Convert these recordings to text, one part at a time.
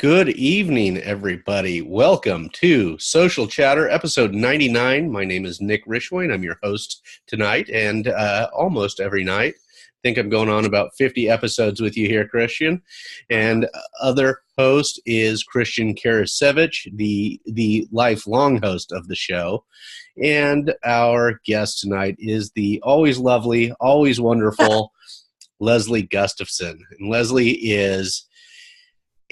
Good evening, everybody. Welcome to Social Chatter, episode 99. My name is Nick Rishway. I'm your host tonight and almost every night. I think I'm going on about 50 episodes with you here, Christian. And other host is Christian Karasevich, the lifelong host of the show. And our guest tonight is the always lovely, always wonderful Leslie Gustafson. And Leslie is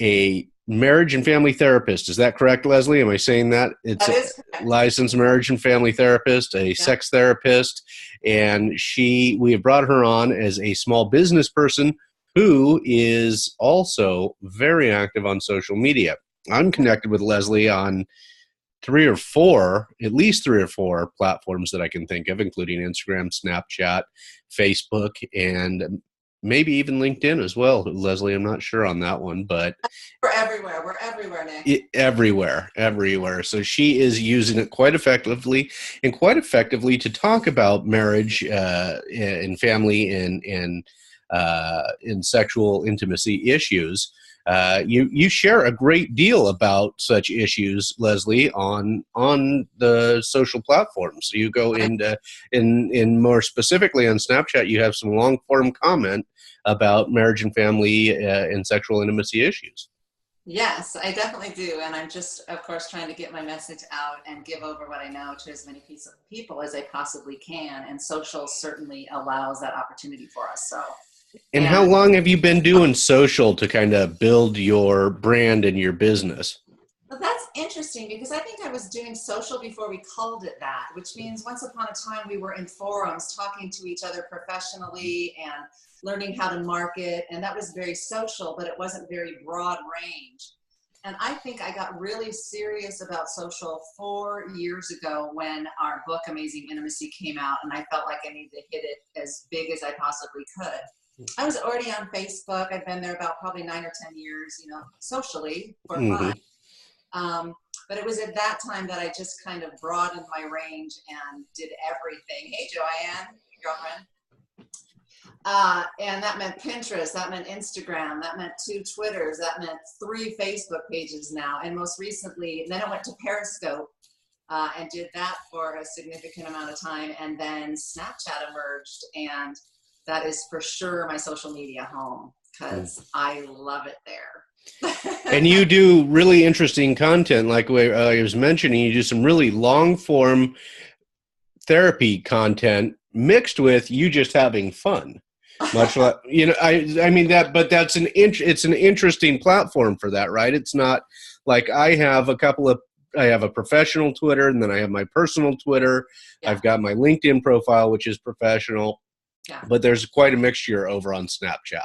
a marriage and family therapist. Is that correct, Leslie? Am I saying that? It's that is correct. Licensed marriage and family therapist, a sex therapist, and we have brought her on as a small business person who is also very active on social media. I'm connected with Leslie on at least three or four platforms that I can think of, including Instagram, Snapchat, Facebook, and maybe even LinkedIn as well, Leslie. I'm not sure on that one, but we're everywhere, Nick. Everywhere. So she is using it quite effectively to talk about marriage and family and sexual intimacy issues. You share a great deal about such issues, Leslie, on the social platforms. You go into in more specifically on Snapchat. You have some long form comment about marriage and family and sexual intimacy issues. Yes, I definitely do, and I'm just, of course, trying to get my message out and give over what I know to as many people as I possibly can. And social certainly allows that opportunity for us. So. And how long have you been doing social to kind of build your brand and your business? Well, that's interesting because I think I was doing social before we called it that, which means once upon a time we were in forums talking to each other professionally and learning how to market. And that was very social, but it wasn't very broad range. And I think I got really serious about social 4 years ago when our book, Amazing Intimacy, came out. And I felt like I needed to hit it as big as I possibly could. I was already on Facebook. I'd been there about probably 9 or 10 years, socially for fun. But it was at that time that I just kind of broadened my range and did everything. Hey, Joanne, your girlfriend. And that meant Pinterest, that meant Instagram, that meant 2 Twitters, that meant 3 Facebook pages now. And most recently, then I went to Periscope and did that for a significant amount of time. And then Snapchat emerged, and that is for sure my social media home because I love it there. And you do really interesting content, like I was mentioning. You do some really long form therapy content mixed with you just having fun. Much like I mean that, but it's an interesting platform for that, right? It's not like I have a professional Twitter, and then I have my personal Twitter. Yeah. I've got my LinkedIn profile, which is professional. Yeah. But there's quite a mixture over on Snapchat.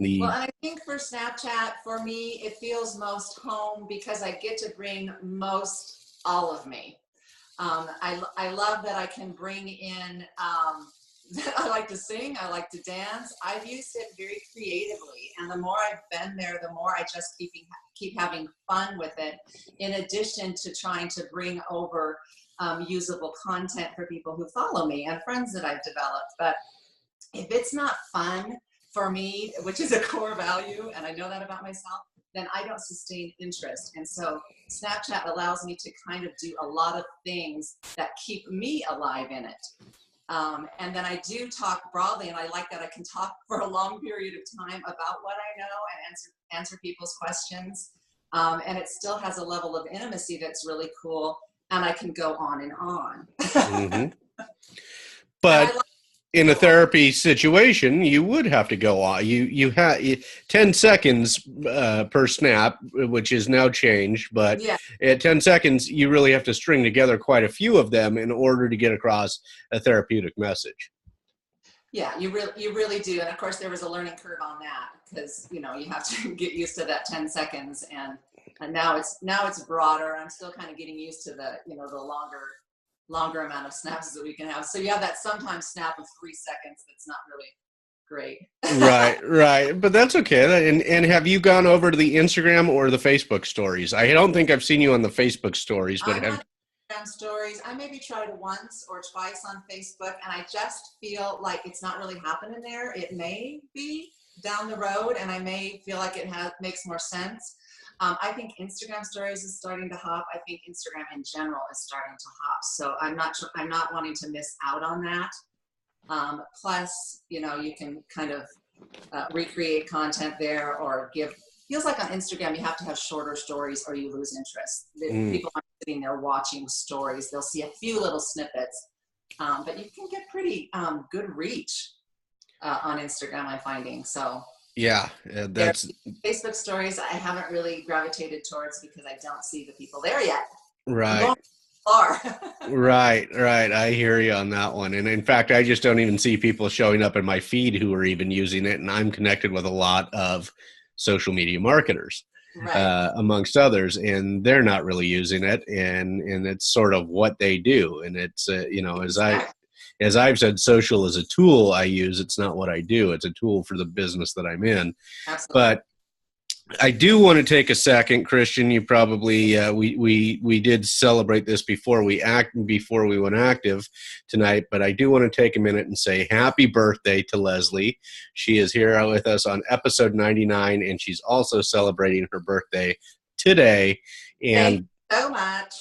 Well, and I think for Snapchat, for me, it feels most home because I get to bring most all of me. I love that I can bring in, I like to sing, I like to dance. I've used it very creatively. And the more I've been there, the more I just keep having fun with it, in addition to trying to bring over usable content for people who follow me and friends that I've developed. But if it's not fun for me, which is a core value, and I know that about myself, then I don't sustain interest. And so Snapchat allows me to kind of do a lot of things that keep me alive in it. And then I do talk broadly, and I like that I can talk for a long period of time about what I know and answer people's questions. And it still has a level of intimacy that's really cool, and I can go on and on. Mm-hmm. But in a therapy situation, you would have to go on. You have 10 seconds per snap, which is now changed. But at 10 seconds, you really have to string together quite a few of them in order to get across a therapeutic message. Yeah, you really do. And of course, there was a learning curve on that because you have to get used to that 10 seconds, and now it's broader. I'm still kind of getting used to the the longer amount of snaps that we can have. So you have that sometimes snap of 3 seconds that's not really great. Right. But that's okay. And have you gone over to the Instagram or the Facebook stories? I don't think I've seen you on the Facebook stories, but Instagram stories. I maybe tried once or twice on Facebook, and I just feel like it's not really happening there. It may be down the road, and I may feel like it makes more sense. I think Instagram stories is starting to hop. I think Instagram in general is starting to hop. So I'm not wanting to miss out on that. Plus, you know, you can kind of recreate content there, or feels like on Instagram you have to have shorter stories or you lose interest. People aren't sitting there watching stories. They'll see a few little snippets, but you can get pretty good reach on Instagram, I'm finding. So yeah, that's Facebook stories I haven't really gravitated towards because I don't see the people there yet. right. Far. Right. I hear you on that one. And in fact, I just don't even see people showing up in my feed who are even using it. And I'm connected with a lot of social media marketers, Right. amongst others, and they're not really using it. And it's sort of what they do. And it's, you know, as I've said, social is a tool I use. It's not what I do. It's a tool for the business that I'm in. Absolutely. But I do want to take a second, Christian. You probably we did celebrate this before we went active tonight, but I do want to take a minute and say happy birthday to Leslie. She is here with us on episode 99, and she's also celebrating her birthday today, and thank you so much.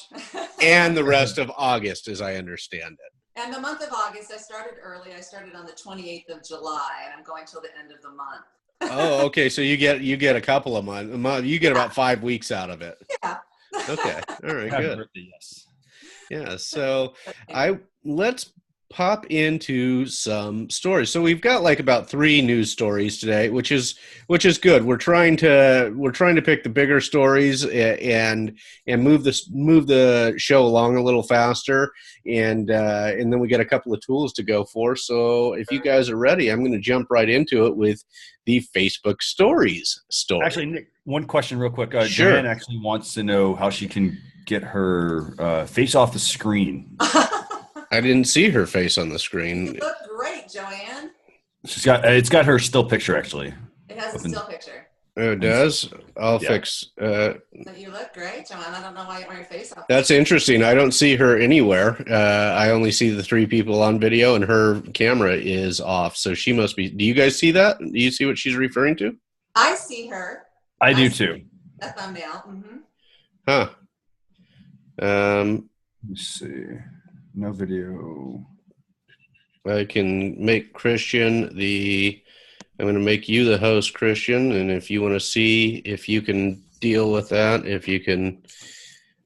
and the rest of August, as I understand it. And the month of August, I started early. I started on the 28th of July, and I'm going till the end of the month. Oh, okay. So you get a couple of months. You get about 5 weeks out of it. Yeah. Okay. All right. Happy Good. birthday, yes. Yeah. So let's pop into some stories. So we've got like about 3 news stories today, which is good. We're trying to pick the bigger stories and move the show along a little faster, and then we get a couple of tools to go for. So if you guys are ready, I'm going to jump right into it with the Facebook Stories story. Actually, Nick, one question real quick. Sure. Joanne actually wants to know how she can get her face off the screen. I didn't see her face on the screen. You look great, Joanne. It's got her still picture actually. It has a still picture. Oh, it does? I'll fix. You look great, Joanne. I don't know why you want your face off. That's interesting. I don't see her anywhere. I only see the 3 people on video, and her camera is off. So she must be. Do you guys see that? Do you see what she's referring to? I see her. I do too. A thumbnail. Mm-hmm. Huh. Let's see. No video. I can make Christian I'm going to make you the host, Christian, and if you want to see if you can deal with that, if you can.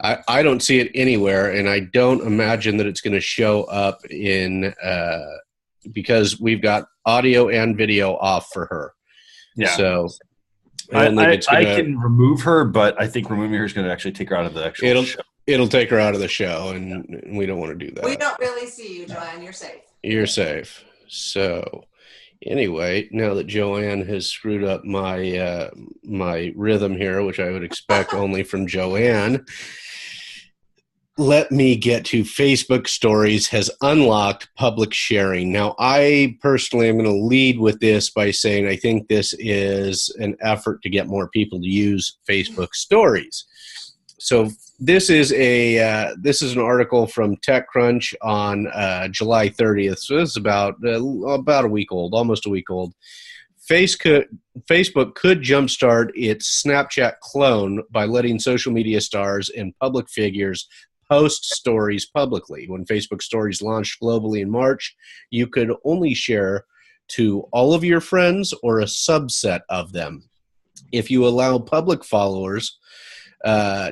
I don't see it anywhere, and I don't imagine that it's going to show up in because we've got audio and video off for her. Yeah. So I can remove her, but I think removing her is going to actually take her out of the actual show. It'll take her out of the show, and we don't want to do that. We don't really see you, Joanne. You're safe. You're safe. So anyway, now that Joanne has screwed up my my rhythm here, which I would expect only from Joanne, let me get to Facebook Stories has unlocked public sharing. Now, I personally am going to lead with this by saying I think this is an effort to get more people to use Facebook Stories. So this is an article from TechCrunch on July 30th. So this is about a week old, almost a week old. Facebook could jumpstart its Snapchat clone by letting social media stars and public figures post stories publicly. When Facebook Stories launched globally in March, you could only share to all of your friends or a subset of them. If you allow public followers, you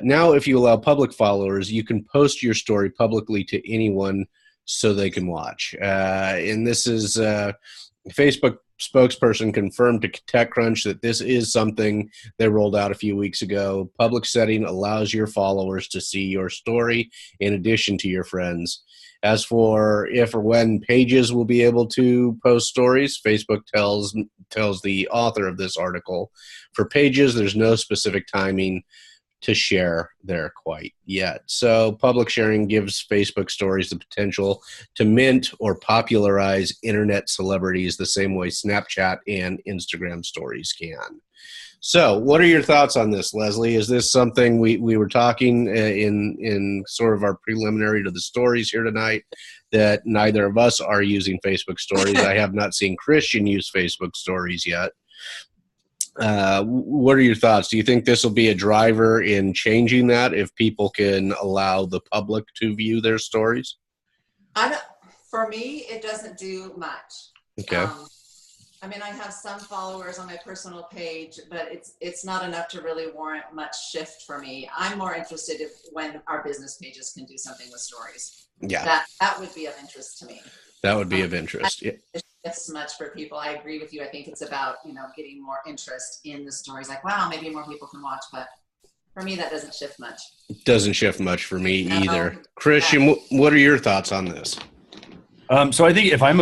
can post your story publicly to anyone so they can watch. And this is Facebook spokesperson confirmed to TechCrunch that this is something they rolled out a few weeks ago. Public setting allows your followers to see your story in addition to your friends. As for if or when pages will be able to post stories, Facebook tells the author of this article, for pages, there's no specific timing to share there quite yet. So public sharing gives Facebook Stories the potential to mint or popularize internet celebrities the same way Snapchat and Instagram Stories can. So what are your thoughts on this, Leslie? Is this something we were talking in sort of our preliminary to the stories here tonight, that neither of us are using Facebook Stories? I have not seen Christian use Facebook Stories yet. What are your thoughts? Do you think this will be a driver in changing that if people can allow the public to view their stories? For me, it doesn't do much. Okay. I mean, I have some followers on my personal page, but it's not enough to really warrant much shift for me. I'm more interested when our business pages can do something with stories. Yeah. That would be of interest to me. That would be of interest. Yeah. It's much for people. I agree with you. I think it's about, getting more interest in the stories. Like, wow, maybe more people can watch, but for me, that doesn't shift much. It doesn't shift much for me either. Christian, what are your thoughts on this? So I think if I'm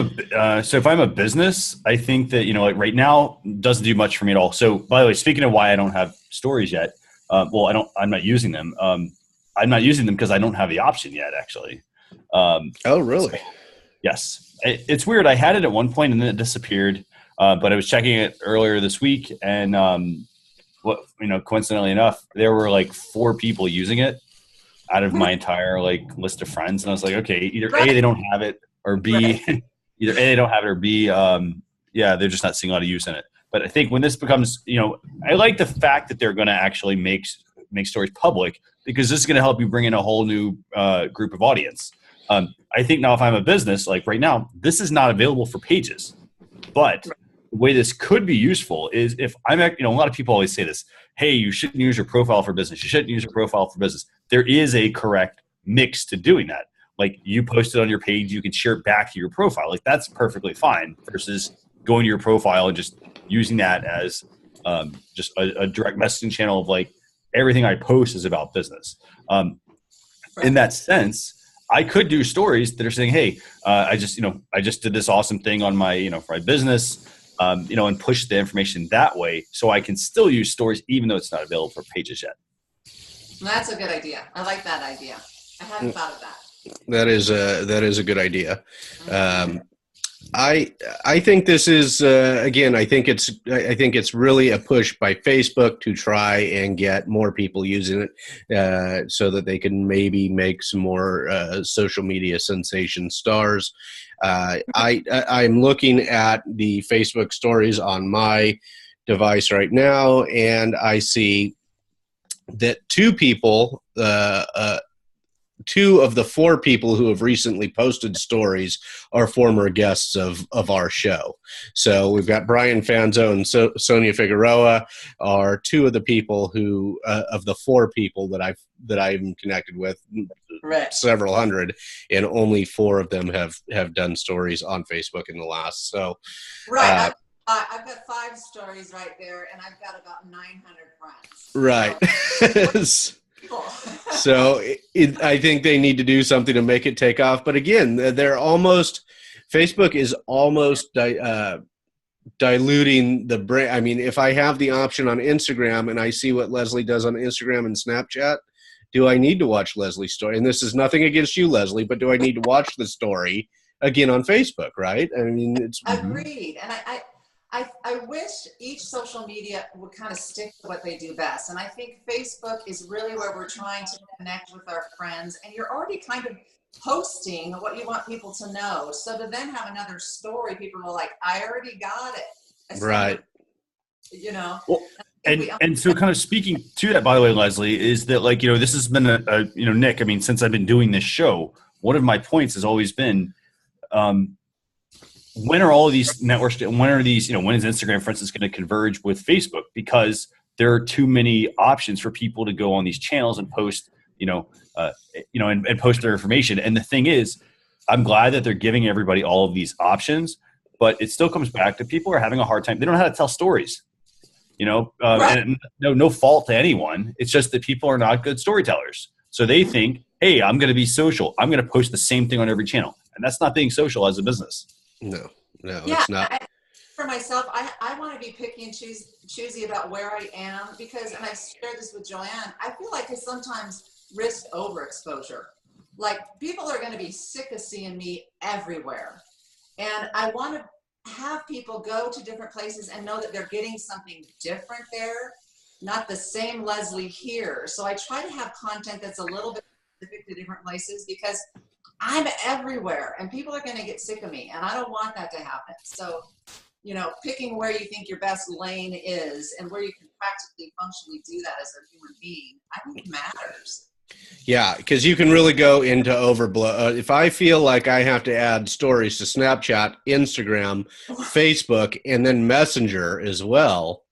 a business, I think that, like right now doesn't do much for me at all. So by the way, speaking of why I don't have stories yet, I'm not using them. I'm not using them because I don't have the option yet, actually. Oh, really? So, yes. It's weird. I had it at one point and then it disappeared. But I was checking it earlier this week and, coincidentally enough, there were like 4 people using it out of my entire list of friends. And I was like, okay, either A, they don't have it, or B, either A, they don't have it, or B, they're just not seeing a lot of use in it. But I think when this becomes, I like the fact that they're going to actually make stories public, because this is going to help you bring in a whole new group of audience. I think now if I'm a business, like right now, this is not available for pages. But the way this could be useful is if I'm, a lot of people always say this, hey, you shouldn't use your profile for business. You shouldn't use your profile for business. There is a correct mix to doing that. Like you post it on your page, you can share it back to your profile. Like that's perfectly fine versus going to your profile and just using that as just a direct messaging channel of like everything I post is about business. In that sense, I could do stories that are saying, hey, I just did this awesome thing on my, for my business, and push the information that way. So I can still use stories, even though it's not available for pages yet. That's a good idea. I like that idea. I hadn't thought of that. That is a good idea. I think this is again. I think it's really a push by Facebook to try and get more people using it, so that they can maybe make some more social media sensation stars. I'm looking at the Facebook stories on my device right now, and I see that 2 people. 2 of the 4 people who have recently posted stories are former guests of our show. So we've got Brian Fanzo and Sonia Figueroa are 2 of the people who, of the 4 people that I'm connected with, several hundred, and only 4 of them have done stories on Facebook in the last. So, right. I've got 5 stories right there, and I've got about 900 friends. Right. So, so I think they need to do something to make it take off. But again, Facebook is almost diluting the brand. I mean, if I have the option on Instagram and I see what Leslie does on Instagram and Snapchat, do I need to watch Leslie's story? And this is nothing against you, Leslie, but do I need to watch the story again on Facebook, right? I mean, it's agreed. And I wish each social media would kind of stick to what they do best. And I think Facebook is really where we're trying to connect with our friends. And you're already kind of posting what you want people to know. So to then have another story, people are like, I already got it. Right. Well, and so kind of speaking to that, by the way, Leslie, is that this has been Nick, I mean, since I've been doing this show, one of my points has always been, when are all of these networks, when is Instagram, for instance, going to converge with Facebook? Because there are too many options for people to go on these channels and post, and post their information. And the thing is, I'm glad that they're giving everybody all of these options, but it still comes back to people are having a hard time. They don't know how to tell stories, right. And no fault to anyone. It's just that people are not good storytellers. So they think, hey, I'm going to be social. I'm going to post the same thing on every channel. And that's not being social as a business. No, yeah, it's not. For myself, I want to be picky and choosy about where I am because, and I've shared this with Joanne, I feel like I sometimes risk overexposure. Like people are going to be sick of seeing me everywhere. And I want to have people go to different places and know that they're getting something different there, not the same Leslie here. So I try to have content that's a little bit specific to different places because I'm everywhere and people are going to get sick of me and I don't want that to happen. So picking where you think your best lane is and where you can practically functionally do that as a human being, I think matters. Yeah, because you can really go into overblow. If I feel like I have to add stories to Snapchat, Instagram, Facebook, and then Messenger as well.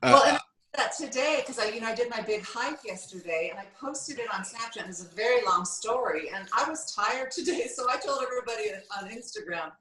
Well, and I did that today because I did my big hike yesterday and I posted it on Snapchat. It's a very long story, and I was tired today, so I told everybody on Instagram,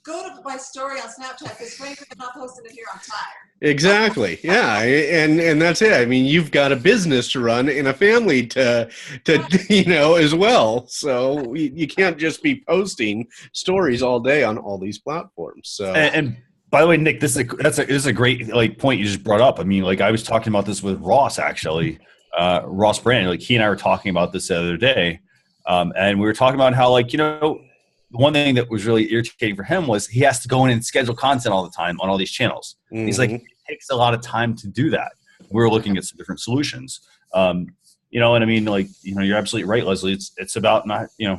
go to my story on Snapchat because frankly, I'm not posting it here. I'm tired. Exactly. Yeah, and that's it. I mean, you've got a business to run and a family to as well. So you can't just be posting stories all day on all these platforms. So and by the way, Nick, this is a great point you just brought up. I mean, I was talking about this with Ross actually, Ross Brand. He and I were talking about this the other day, and we were talking about how one thing that was really irritating for him was he has to go in and schedule content all the time on all these channels. Mm-hmm. He's like, it takes a lot of time to do that. We're looking at some different solutions. And I mean, you're absolutely right, Leslie. It's about not, you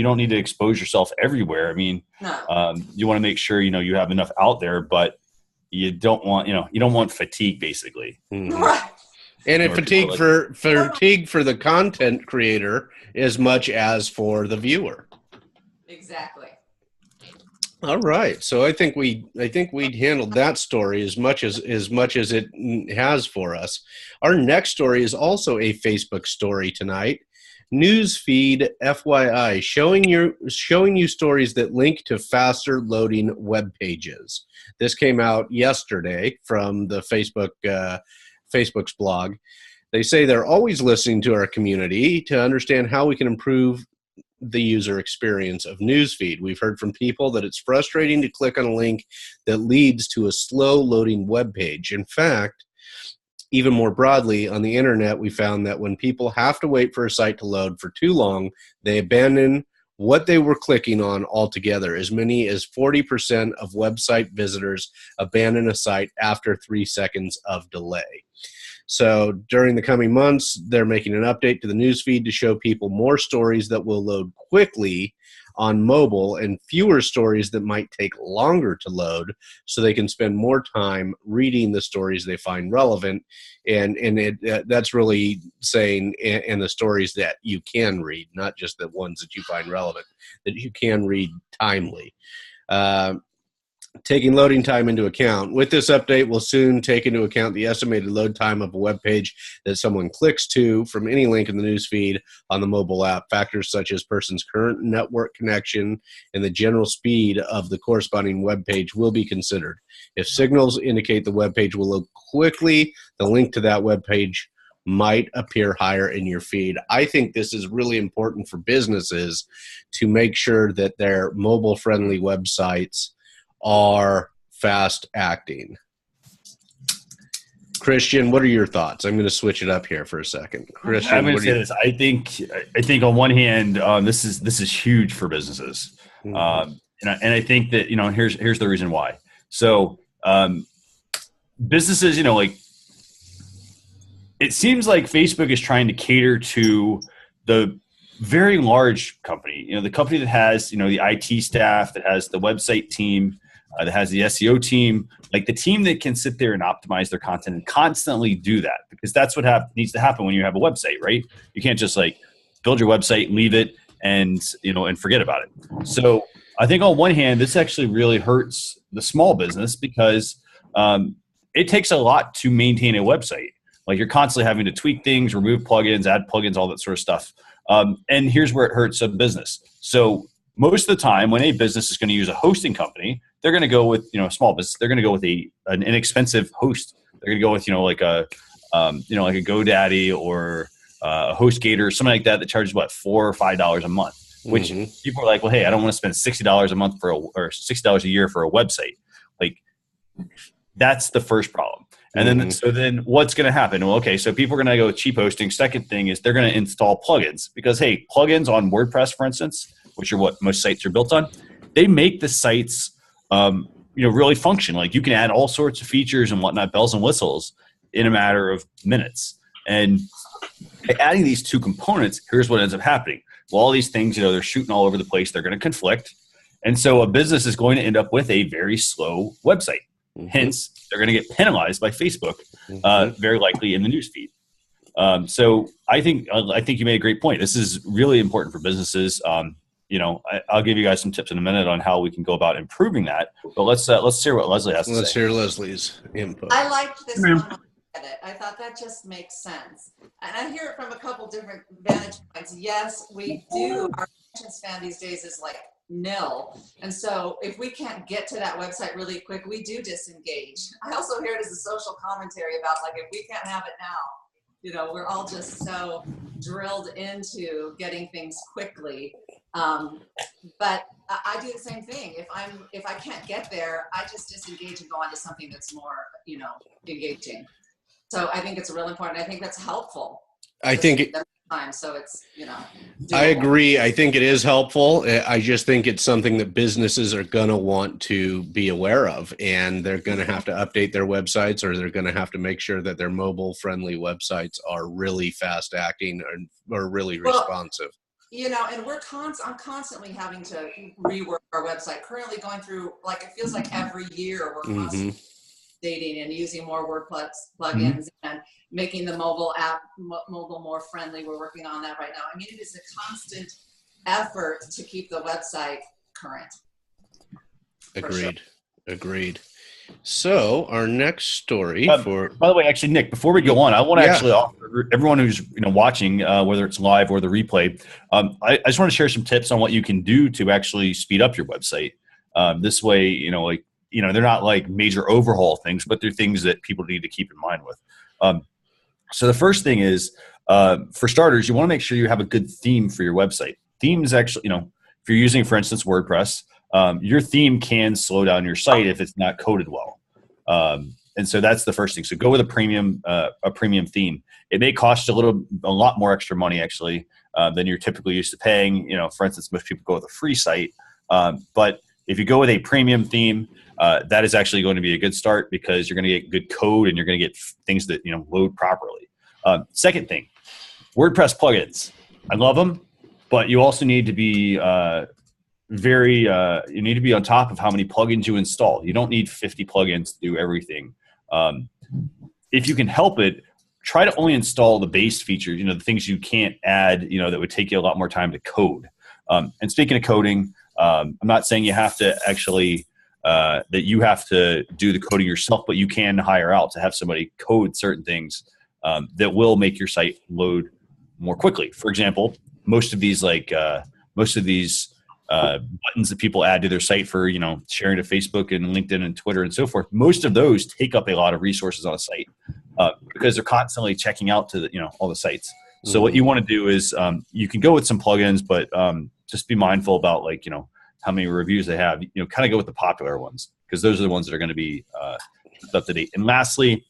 don't need to expose yourself everywhere. I mean, no. You want to make sure, you have enough out there, but you don't want fatigue basically. Mm-hmm. Right. And fatigue for the content creator as much as for the viewer. Exactly. All right. So I think we handled that story as much as it has for us. Our next story is also a Facebook story tonight. Newsfeed FYI, showing you stories that link to faster loading web pages. This came out yesterday from the Facebook's blog. They say they're always listening to our community to understand how we can improve the user experience of Newsfeed. We've heard from people that it's frustrating to click on a link that leads to a slow loading web page. In fact, even more broadly on the internet, we found that when people have to wait for a site to load for too long, they abandon what they were clicking on altogether. As many as 40% of website visitors abandon a site after 3 seconds of delay. So during the coming months, they're making an update to the newsfeed to show people more stories that will load quickly on mobile and fewer stories that might take longer to load, so they can spend more time reading the stories they find relevant. And that's really saying, and the stories that you can read, not just the ones that you find relevant, that you can read timely. Taking loading time into account. With this update, we'll soon take into account the estimated load time of a web page that someone clicks to from any link in the newsfeed on the mobile app. Factors such as person's current network connection and the general speed of the corresponding web page will be considered. If signals indicate the web page will load quickly, the link to that web page might appear higher in your feed. I think this is really important for businesses to make sure that their mobile-friendly websites are fast acting. Christian, what are your thoughts? I'm going to switch it up here for a second. Christian, I'm going to say this. I think on one hand, this is huge for businesses, and I think that here's the reason why. So businesses, it seems like Facebook is trying to cater to the very large company, the company that has the IT staff, that has the website team, that has the SEO team, like the team that can sit there and optimize their content and constantly do that, because that's what needs to happen when you have a website, right? You can't just build your website, leave it, and forget about it. So I think on one hand, this actually really hurts the small business because it takes a lot to maintain a website. You're constantly having to tweak things, remove plugins, add plugins, all that sort of stuff. And here's where it hurts a business. So most of the time when a business is going to use a hosting company, they're going to go with, a small business, they're going to go with an inexpensive host. They're going to go with, like a GoDaddy or a HostGator or something like that charges $4 or $5 a month, which people are like, well, hey, I don't want to spend $60 a month or $60 a year for a website. That's the first problem. And then what's going to happen? Well, okay, so people are going to go with cheap hosting. Second thing is they're going to install plugins because, hey, plugins on WordPress, for instance, which are what most sites are built on, they make the sites, really function. You can add all sorts of features and whatnot, bells and whistles, in a matter of minutes. And by adding these two components, here's what ends up happening. Well, all these things, they're shooting all over the place. They're going to conflict. And so a business is going to end up with a very slow website. Hence, they're going to get penalized by Facebook, very likely in the newsfeed. So I think you made a great point. This is really important for businesses. I'll give you guys some tips in a minute on how we can go about improving that. But let's hear what Leslie has to say. Let's hear Leslie's input. I liked this one. I thought that just makes sense. And I hear it from a couple different vantage points. Yes, we do. Our attention span these days is like nil. And so if we can't get to that website really quick, we do disengage. I also hear it as a social commentary about like, if we can't have it now, we're all just so drilled into getting things quickly. But I do the same thing. If I can't get there, I just disengage and go on to something that's more, engaging. So I think it's really important. I think that's helpful. I think time, so it's doable. I agree. I think it is helpful. I just think it's something that businesses are going to want to be aware of, and they're going to have to update their websites, or they're going to have to make sure that their mobile friendly websites are really fast acting or really responsive. And I'm constantly having to rework our website. Currently going through, it feels like every year we're constantly updating and using more plugins and making the mobile app mobile more friendly. We're working on that right now. I mean, it is a constant effort to keep the website current. Agreed. So our next story by the way, actually, Nick, before we go on, I want to actually offer everyone who's watching, whether it's live or the replay, I just want to share some tips on what you can do to actually speed up your website. This way, they're not like major overhaul things, but they're things that people need to keep in mind with. So the first thing is, for starters, you want to make sure you have a good theme for your website. Themes actually, if you're using, for instance, WordPress, your theme can slow down your site if it's not coded well. And so that's the first thing. So go with a premium theme. It may cost you a lot more extra money actually than you're typically used to paying. For instance, most people go with a free site. But if you go with a premium theme, that is actually going to be a good start because you're going to get good code and you're going to get things that load properly. Second thing, WordPress plugins. I love them, but you also need to be you need to be on top of how many plugins you install. You don't need 50 plugins to do everything. If you can help it, try to only install the base features, the things you can't add, that would take you a lot more time to code. And speaking of coding, I'm not saying you have to actually that you have to do the coding yourself, but you can hire out to have somebody code certain things that will make your site load more quickly. For example, most of these buttons that people add to their site for sharing to Facebook and LinkedIn and Twitter and so forth, most of those take up a lot of resources on a site because they're constantly checking out to all the sites. So what you want to do is you can go with some plugins, but just be mindful about how many reviews they have. Kind of go with the popular ones because those are the ones that are going to be up to date. And lastly,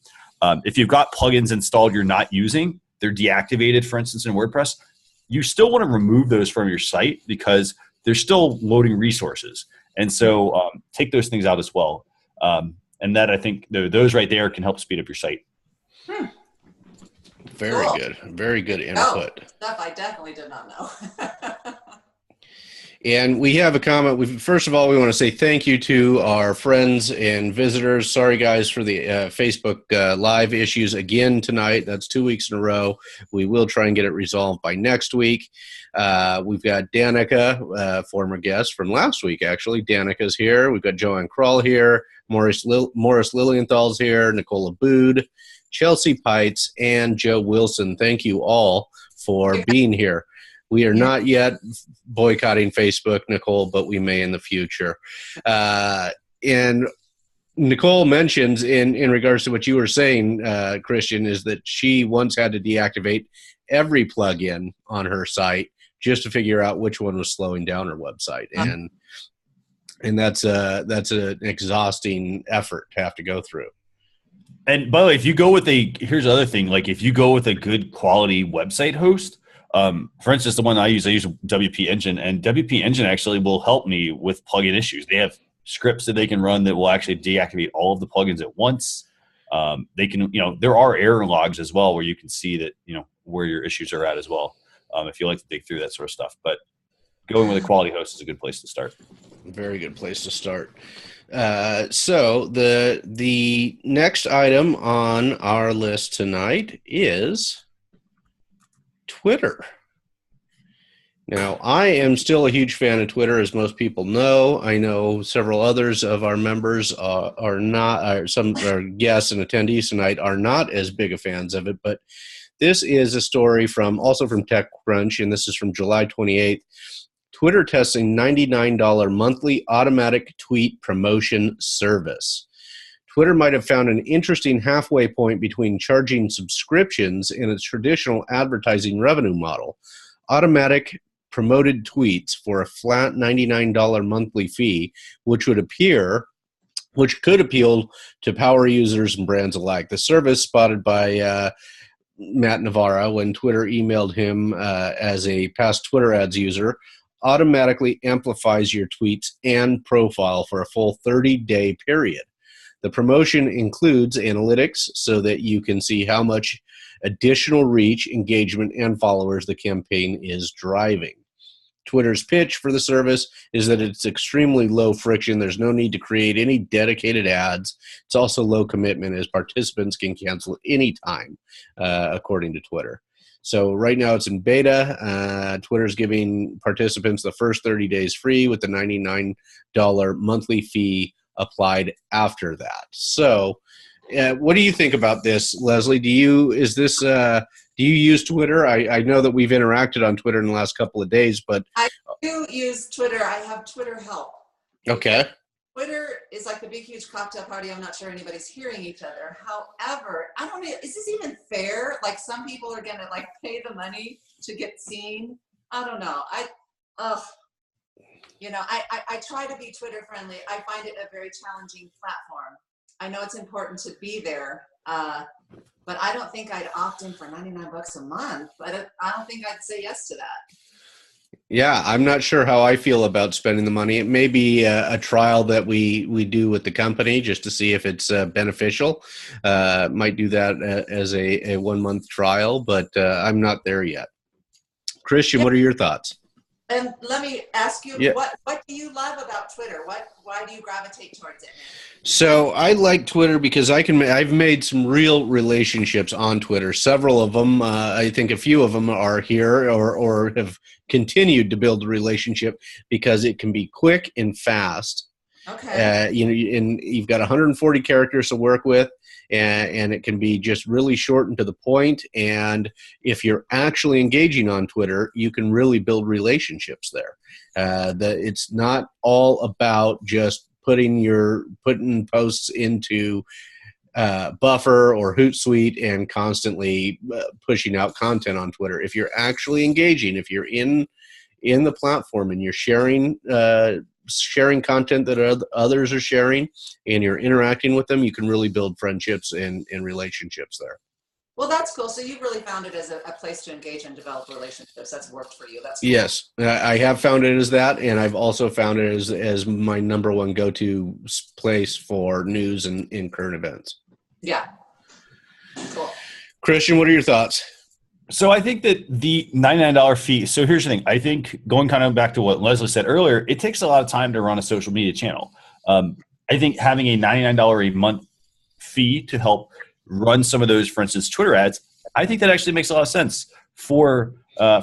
if you've got plugins installed you're not using, they're deactivated, for instance, in WordPress, you still want to remove those from your site because they're still loading resources. And so take those things out as well. And that, I think, those right there can help speed up your site. Very good. Very good input. Stuff I definitely did not know. And we have a comment. First of all, we want to say thank you to our friends and visitors. Sorry, guys, for the Facebook Live issues again tonight. That's 2 weeks in a row. We will try and get it resolved by next week. We've got Danica, former guest from last week, actually. Danica's here. We've got Joanne Kroll here. Morris Lilienthal's here. Nicola Bood, Chelsea Pites, and Joe Wilson. Thank you all for being here. We are not yet boycotting Facebook, Nicole, but we may in the future. And Nicole mentions in regards to what you were saying, Christian, is that she once had to deactivate every plugin on her site just to figure out which one was slowing down her website. And that's an exhausting effort to have to go through. And by the way, if you go with here's the other thing, if you go with a good quality website host, for instance, the one I use WP Engine, and WP Engine actually will help me with plugin issues. They have scripts that they can run that will actually deactivate all of the plugins at once. They can, there are error logs as well where you can see that, where your issues are at as well. If you like to dig through that sort of stuff, but going with a quality host is a good place to start. Very good place to start. So the next item on our list tonight is Twitter. Now, I am still a huge fan of Twitter, as most people know. I know several others of our members are not, some of our guests and attendees tonight are not as big of fans of it, but this is a story also from TechCrunch, and this is from July 28th. Twitter testing $99 monthly automatic tweet promotion service. Twitter might have found an interesting halfway point between charging subscriptions and its traditional advertising revenue model. Automatic promoted tweets for a flat $99 monthly fee, which could appeal to power users and brands alike. The service, spotted by Matt Navarra when Twitter emailed him as a past Twitter ads user, automatically amplifies your tweets and profile for a full 30-day period. The promotion includes analytics so that you can see how much additional reach, engagement, and followers the campaign is driving. Twitter's pitch for the service is that it's extremely low friction. There's no need to create any dedicated ads. It's also low commitment, as participants can cancel at any time, according to Twitter. So right now it's in beta. Twitter's giving participants the first 30 days free with the $99 monthly fee applied after that. So what do you think about this, Leslie? Do you use Twitter? I know that we've interacted on Twitter in the last couple of days, but I do use Twitter. I have Twitter help. Okay. Twitter is like the big, huge cocktail party. I'm not sure anybody's hearing each other. However, I don't know, is this even fair? Like, some people are gonna like pay the money to get seen. I don't know. I try to be Twitter friendly. I find it a very challenging platform. I know it's important to be there, but I don't think I'd opt in for $99 a month. But I don't think I'd say yes to that. Yeah, I'm not sure how I feel about spending the money. It may be a trial that we do with the company just to see if it's beneficial. Might do that as a 1 month trial, but I'm not there yet. Christian, what are your thoughts? And let me ask you, Yeah. what do you love about Twitter? Why do you gravitate towards it? So I like Twitter because I've made some real relationships on Twitter. Several of them, I think a few of them are here or have continued to build a relationship because it can be quick and fast. Okay. And you've got 140 characters to work with, and it can be just really short and to the point. And if you're actually engaging on Twitter, you can really build relationships there. It's not all about just putting posts into Buffer or Hootsuite and constantly pushing out content on Twitter. If you're actually engaging, if you're in the platform and you're sharing content that others are sharing and you're interacting with them, you can really build friendships and relationships there. Well, that's cool. So you've really found it as a place to engage and develop relationships. That's worked for you. That's cool. Yes, I have found it as that, and I've also found it as my number one go-to place for news and current events. Yeah. Cool. Christian, what are your thoughts? So I think that the $99 fee, so here's the thing. I think going kind of back to what Leslie said earlier, it takes a lot of time to run a social media channel. I think having a $99 a month fee to help run some of those, for instance, Twitter ads, I think that actually makes a lot of sense for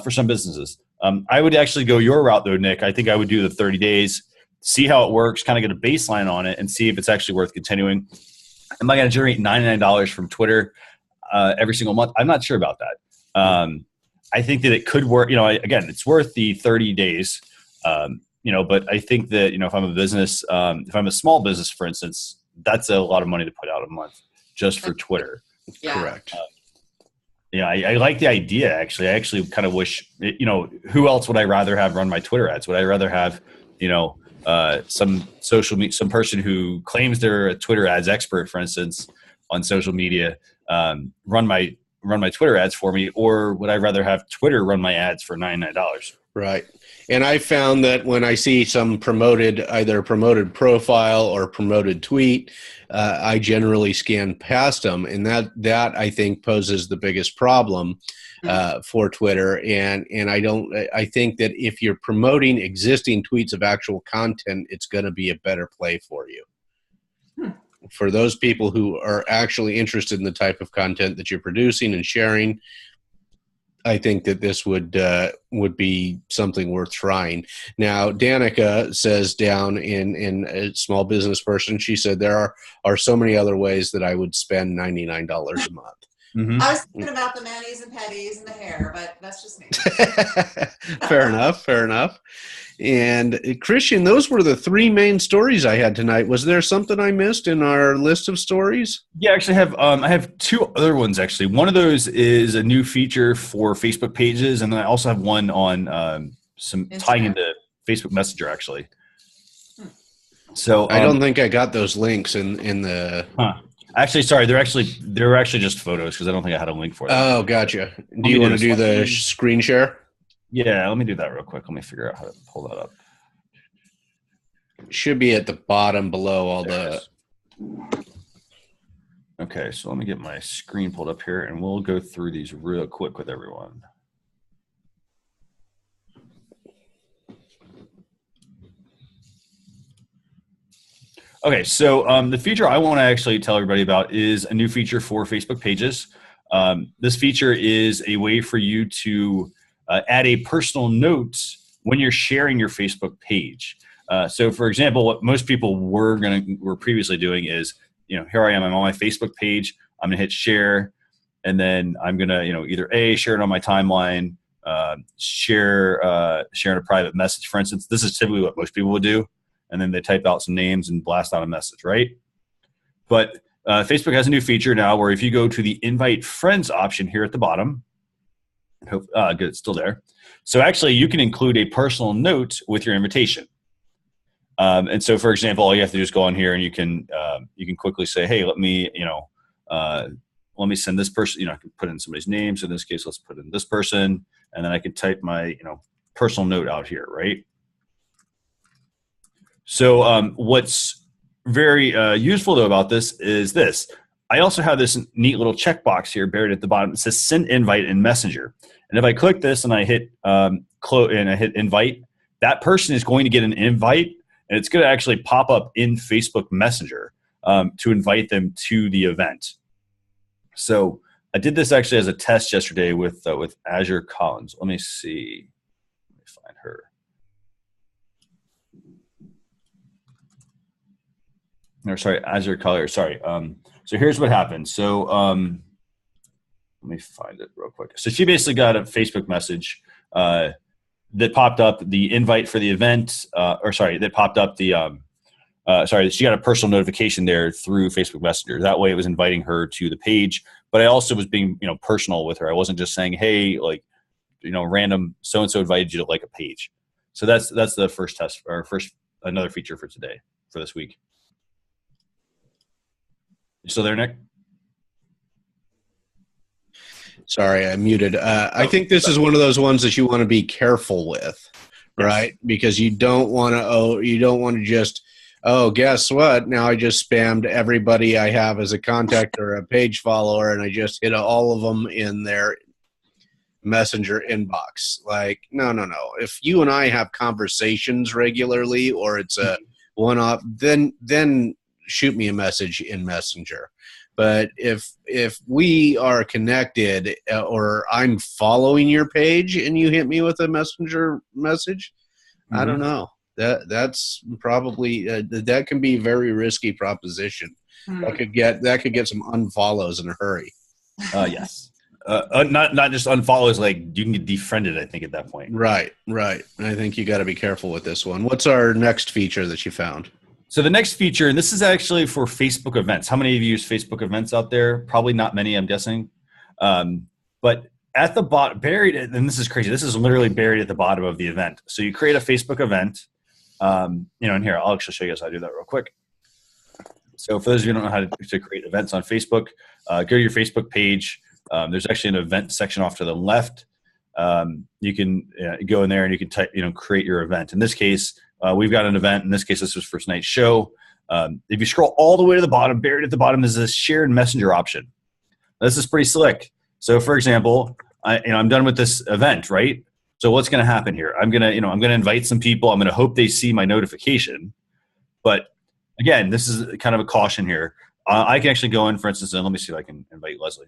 some businesses. I would actually go your route though, Nick. I think I would do the 30 days, see how it works, kind of get a baseline on it and see if it's actually worth continuing. Am I going to generate $99 from Twitter every single month? I'm not sure about that. I think that it could work. Again, it's worth the 30 days, but I think that, if I'm a business, if I'm a small business, for instance, that's a lot of money to put out a month just for Twitter. Yeah. Correct. I like the idea, actually. I actually kind of wish, who else would I rather have run my Twitter ads? Would I rather have, some some person who claims they're a Twitter ads expert, for instance, on social media, run my Twitter ads for me, or would I rather have Twitter run my ads for $99? Right. And I found that when I see some either promoted profile or promoted tweet, I generally scan past them. And that I think poses the biggest problem for Twitter. And I think that if you're promoting existing tweets of actual content, it's going to be a better play for you. For those people who are actually interested in the type of content that you're producing and sharing, I think that this would be something worth trying. Now, Danica says down in a small business person, she said there are so many other ways that I would spend $99 a month. Mm-hmm. I was thinking about the manis and petties and the hair, but that's just me. Fair enough. And Christian, those were the three main stories I had tonight. Was there something I missed in our list of stories? Yeah, actually, I have two other ones. Actually, one of those is a new feature for Facebook pages, and then I also have one on some tying into Facebook Messenger. Actually, so I don't think I got those links in the. Actually, sorry, they're actually just photos because I don't think I had a link for them. Oh, gotcha. Do you want to do the screen share? Yeah, let me do that real quick. Let me figure out how to pull that up. It should be at the bottom below all the. Okay, so let me get my screen pulled up here, and we'll go through these real quick with everyone. Okay, so the feature I want to actually tell everybody about is a new feature for Facebook pages. This feature is a way for you to add a personal note when you're sharing your Facebook page. So, for example, what most people were previously doing is, here I am. I'm on my Facebook page. I'm gonna hit share, and then I'm gonna, either share it on my timeline, share in a private message. For instance, this is typically what most people would do, and then they type out some names and blast out a message, right? But Facebook has a new feature now where if you go to the invite friends option here at the bottom. Good, it's still there. So actually, you can include a personal note with your invitation. And so, for example, all you have to do is go on here, and you can quickly say, "Hey, let me send this person." I can put in somebody's name. So in this case, let's put in this person, and then I can type my personal note out here, right? So what's very useful though about this is this. I also have this neat little checkbox here buried at the bottom. It says send invite in Messenger. And if I click this and I hit hit invite, that person is going to get an invite, and it's going to actually pop up in Facebook Messenger to invite them to the event. So I did this actually as a test yesterday with Azure Collins. Let me see. Let me find her. Or sorry, Azure Color. Sorry. So here's what happened. So let me find it real quick. So she basically got a Facebook message that popped up the invite for the event, that popped up the, she got a personal notification there through Facebook Messenger. That way it was inviting her to the page, but I also was being, personal with her. I wasn't just saying, hey, random so-and-so invited you to like a page. So that's the first test, or another feature for today, for this week. You still there, Nick? Sorry, I muted. I think this is one of those ones that you want to be careful with, right? Yes. Because you don't want to just, guess what? Now I just spammed everybody I have as a contact or a page follower, and I just hit all of them in their Messenger inbox. Like, no. If you and I have conversations regularly, or it's a one-off, then shoot me a message in Messenger. But if we are connected, or I'm following your page and you hit me with a Messenger message, I don't know. That's probably that can be a very risky proposition. That could get some unfollows in a hurry. Yes. Not just unfollows, like you can get defriended, I think, at that point. Right. I think you got to be careful with this one. What's our next feature that you found? So the next feature, and this is actually for Facebook events. How many of you use Facebook events out there? Probably not many, I'm guessing. But at the bottom, buried, and this is crazy. This is literally buried at the bottom of the event. So you create a Facebook event. And here, I'll actually show you guys how to do that real quick. So for those of you who don't know how to create events on Facebook, go to your Facebook page. There's actually an event section off to the left. you can go in there and you can type, create your event. In this case, we've got an event. In this case, this was for tonight's show. If you scroll all the way to the bottom, buried at the bottom is this shared messenger option. This is pretty slick. So for example, I'm done with this event, right? So what's going to happen here? I'm going to invite some people. I'm going to hope they see my notification. But again, this is kind of a caution here. I can actually go in, for instance, and let me see if I can invite Leslie.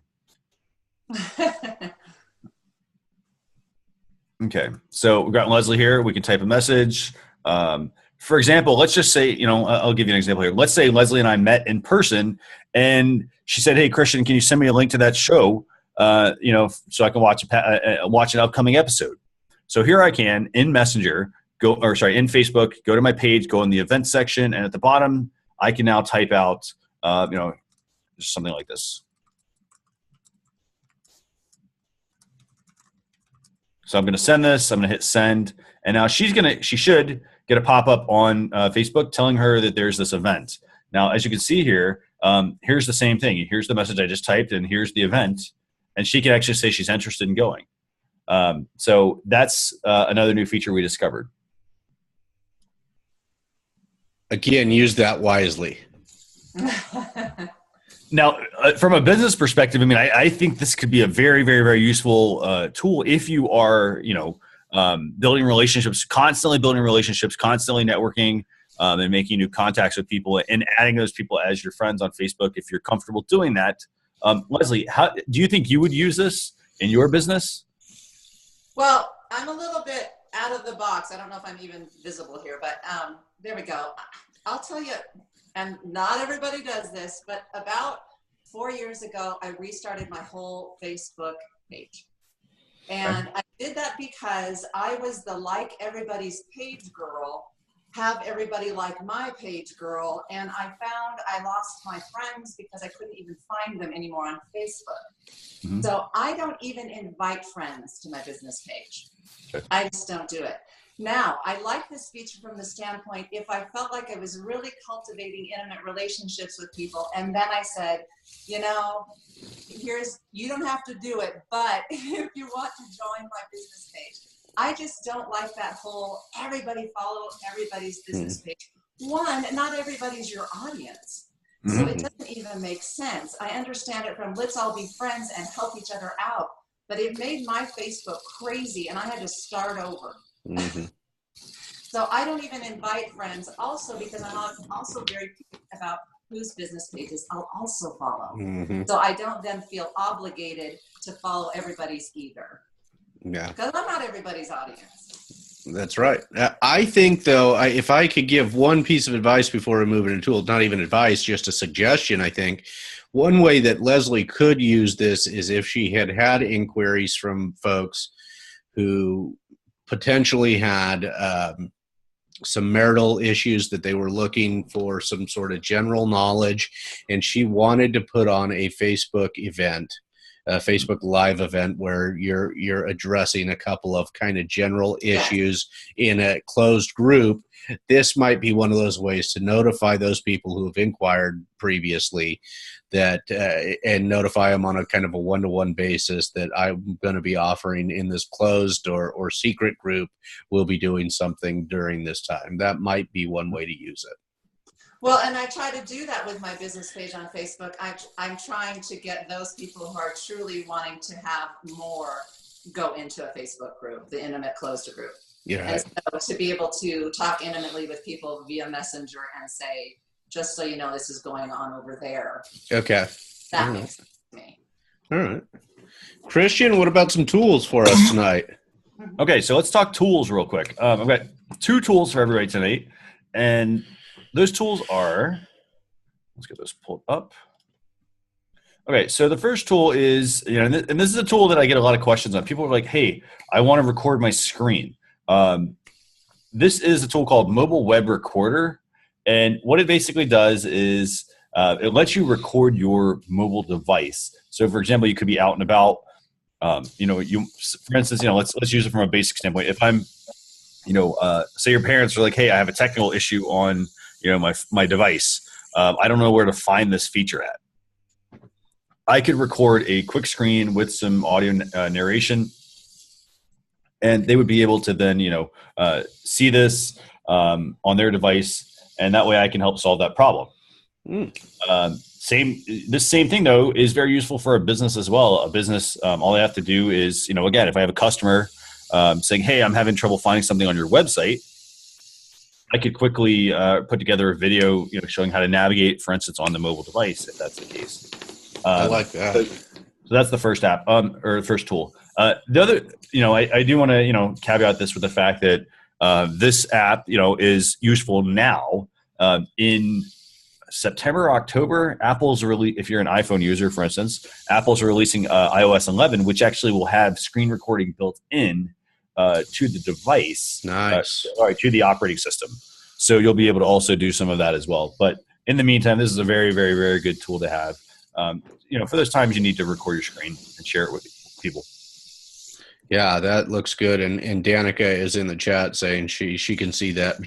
Okay, so we've got Leslie here. We can type a message. For example, let's just say, I'll give you an example here. Let's say Leslie and I met in person, and she said, "Hey, Christian, can you send me a link to that show, so I can watch an upcoming episode?" So here I can, in Messenger, in Facebook, go to my page, go in the event section, and at the bottom, I can now type out, just something like this. So I'm going to send this. I'm going to hit send, and now she should get a pop-up on Facebook telling her that there's this event. Now, as you can see here, here's the same thing. Here's the message I just typed, and here's the event, and she can actually say she's interested in going. So that's another new feature we discovered. Again, use that wisely. Now, from a business perspective, I think this could be a very, very, very useful tool if you are, building relationships, constantly networking, and making new contacts with people and adding those people as your friends on Facebook if you're comfortable doing that. Leslie, how do you think you would use this in your business? Well, I'm a little bit out of the box. I don't know if I'm even visible here, but there we go. I'll tell you, and not everybody does this, but about 4 years ago, I restarted my whole Facebook page. And I did that because I was the like everybody's page girl, have everybody like my page girl, and I found I lost my friends because I couldn't even find them anymore on Facebook. Mm-hmm. So I don't even invite friends to my business page. Okay. I just don't do it. Now, I like this feature from the standpoint if I felt like I was really cultivating intimate relationships with people, and then I said, you don't have to do it, but if you want to join my business page. I just don't like that whole everybody follow everybody's business page. One, not everybody's your audience. So it doesn't even make sense. I understand it from let's all be friends and help each other out, but it made my Facebook crazy and I had to start over. Mm-hmm. So I don't even invite friends also because I'm also very picky about whose business pages I'll also follow. Mm-hmm. So I don't then feel obligated to follow everybody's either. Yeah. Because I'm not everybody's audience. That's right. I think, though, if I could give one piece of advice before we move into tool, not even advice, just a suggestion, I think one way that Leslie could use this is if she had inquiries from folks who potentially had some marital issues that they were looking for some sort of general knowledge, and she wanted to put on a Facebook event, a Facebook Live event where you're addressing a couple of kind of general issues in a closed group. This might be one of those ways to notify those people who have inquired previously that and notify them on a kind of a one-to-one basis that I'm going to be offering in this closed or secret group. We'll be doing something during this time. That might be one way to use it. Well, and I try to do that with my business page on Facebook. I'm trying to get those people who are truly wanting to have more go into a Facebook group, the intimate closed group. Yeah. And so to be able to talk intimately with people via Messenger and say, just so you know, this is going on over there. Okay. That makes sense to me. All right. Christian, what about some tools for us tonight? Okay, so let's talk tools real quick. I've got 2 tools for everybody tonight, and those tools are, let's get those pulled up. Okay, so the first tool is, and this is a tool that I get a lot of questions on. People are like, hey, I want to record my screen. This is a tool called Mobile Web Recorder, and what it basically does is it lets you record your mobile device. So, for example, you could be out and about. For instance, let's use it from a basic standpoint. If I'm, say your parents are like, hey, I have a technical issue on, my device. I don't know where to find this feature at. I could record a quick screen with some audio narration, and they would be able to then, see this on their device, and that way I can help solve that problem. This same thing though is very useful for a business as well. A business, all they have to do is, again, if I have a customer saying, "Hey, I'm having trouble finding something on your website," I could quickly put together a video, showing how to navigate, for instance, on the mobile device, if that's the case. I like that. So that's the first app, or the first tool. The other, I do want to, caveat this with the fact that this app, is useful now. In September, October, Apple's if you're an iPhone user, for instance, Apple's releasing iOS 11, which actually will have screen recording built in to the device. Nice. To the operating system. So you'll be able to also do some of that as well. But in the meantime, this is a very, very, very good tool to have. For those times you need to record your screen and share it with people. Yeah, that looks good. And Danica is in the chat saying she can see that.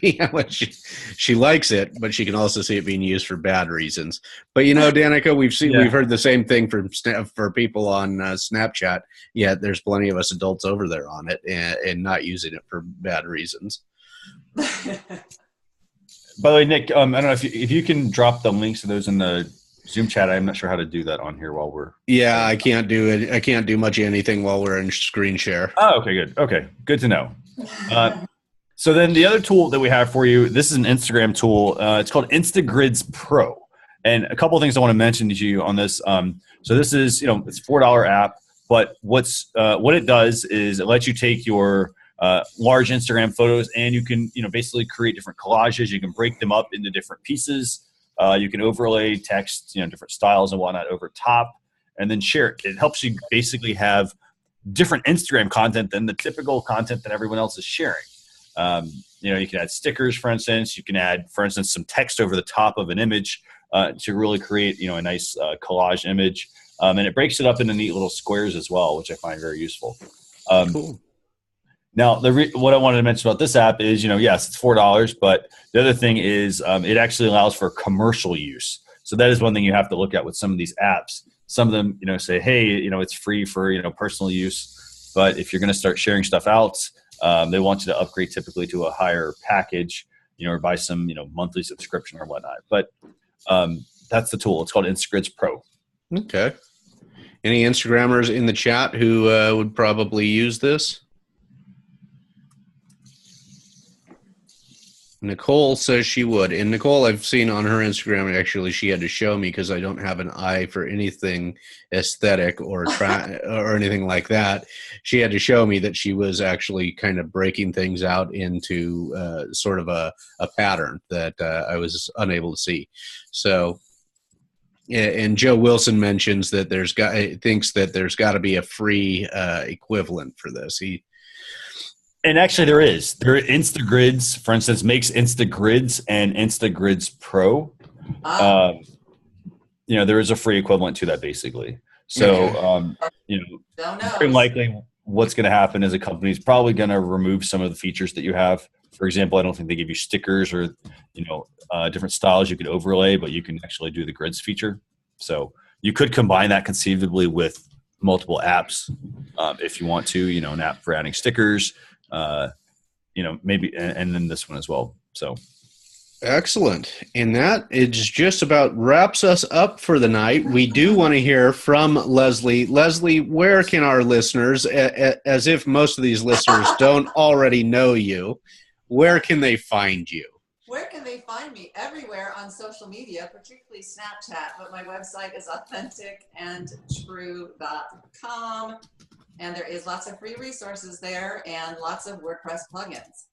She likes it, but she can also see it being used for bad reasons. But Danica, we've heard the same thing for people on Snapchat. Yeah, there's plenty of us adults over there on it and not using it for bad reasons. By the way, Nick, I don't know if you can drop the links to those in the Zoom chat. I'm not sure how to do that on here while we're. Yeah, I can't do it. I can't do much of anything while we're in screen share. Oh, okay, good. Okay, good to know. So then the other tool that we have for you, this is an Instagram tool. It's called Instagrids Pro. And a couple of things I want to mention to you on this. So this is, it's a $4 app, but what it does is it lets you take your large Instagram photos and you can, basically create different collages. You can break them up into different pieces. You can overlay text, different styles and whatnot over top, and then share it. It helps you basically have different Instagram content than the typical content that everyone else is sharing. You can add stickers, for instance. You can add, for instance, some text over the top of an image to really create, a nice collage image. And it breaks it up into neat little squares as well, which I find very useful. Cool. Now, what I wanted to mention about this app is, yes, it's $4, but the other thing is it actually allows for commercial use. So that is one thing you have to look at with some of these apps. Some of them, say, hey, it's free for, personal use. But if you're going to start sharing stuff out, they want you to upgrade typically to a higher package, or buy some, monthly subscription or whatnot. But that's the tool. It's called Instagrids Pro. Okay. Any Instagrammers in the chat who would probably use this? Nicole says she would. And Nicole, I've seen on her Instagram, actually, she had to show me because I don't have an eye for anything aesthetic or or anything like that. She had to show me that she was actually kind of breaking things out into sort of a pattern that I was unable to see. So, and Joe Wilson mentions that thinks that there's got to be a free equivalent for this. And actually there is. Instagrids, for instance, makes Instagrids and Instagrids Pro. There is a free equivalent to that basically. So, very likely what's going to happen is a company is probably going to remove some of the features that you have. For example, I don't think they give you stickers or, different styles you could overlay, but you can actually do the grids feature. So you could combine that conceivably with multiple apps if you want to, an app for adding stickers, maybe, and then this one as well. So excellent. And that is just about wraps us up for the night. We do want to hear from Leslie. Leslie, where can our listeners, as if most of these listeners don't already know you, where can they find you? Where can they find me? Everywhere on social media, particularly Snapchat, but my website is authenticandtrue.com. And there is lots of free resources there and lots of WordPress plugins.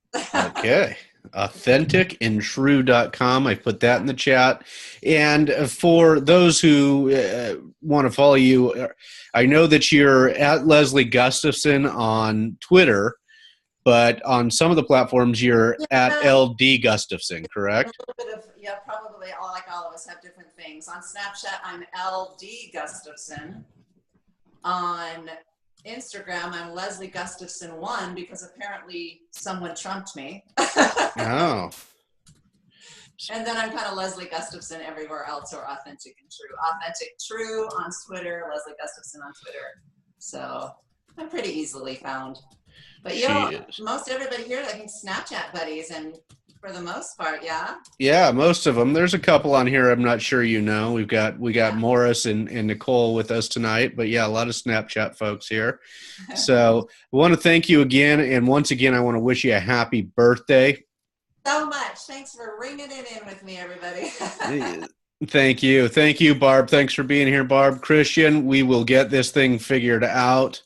Okay. Authenticandtrue.com. I put that in the chat. And for those who want to follow you, I know that you're at Leslie Gustafson on Twitter, but on some of the platforms you're at LD Gustafson, correct? A little bit of, probably like all of us have different things. On Snapchat, I'm LD Gustafson. On Instagram, I'm Leslie Gustafson 1 because apparently someone trumped me. Oh. And then I'm kind of Leslie Gustafson everywhere else, or Authentic and True. Authentic True on Twitter, Leslie Gustafson on Twitter. So I'm pretty easily found. But most everybody here, I think, Snapchat buddies, and for the most part, yeah. Yeah, most of them. There's a couple on here I'm not sure you know. We got Morris and Nicole with us tonight, but yeah, a lot of Snapchat folks here. So I want to thank you again, and once again, I want to wish you a happy birthday. So much. Thanks for ringing it in with me, everybody. Thank you, Barb. Thanks for being here, Barb. Christian, we will get this thing figured out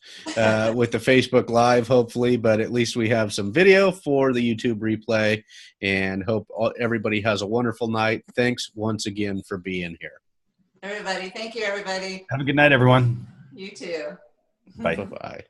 with the Facebook Live, hopefully, but at least we have some video for the YouTube replay, and hope everybody has a wonderful night. Thanks once again for being here. Everybody, thank you, everybody. Have a good night, everyone. You too. Bye. Bye-bye.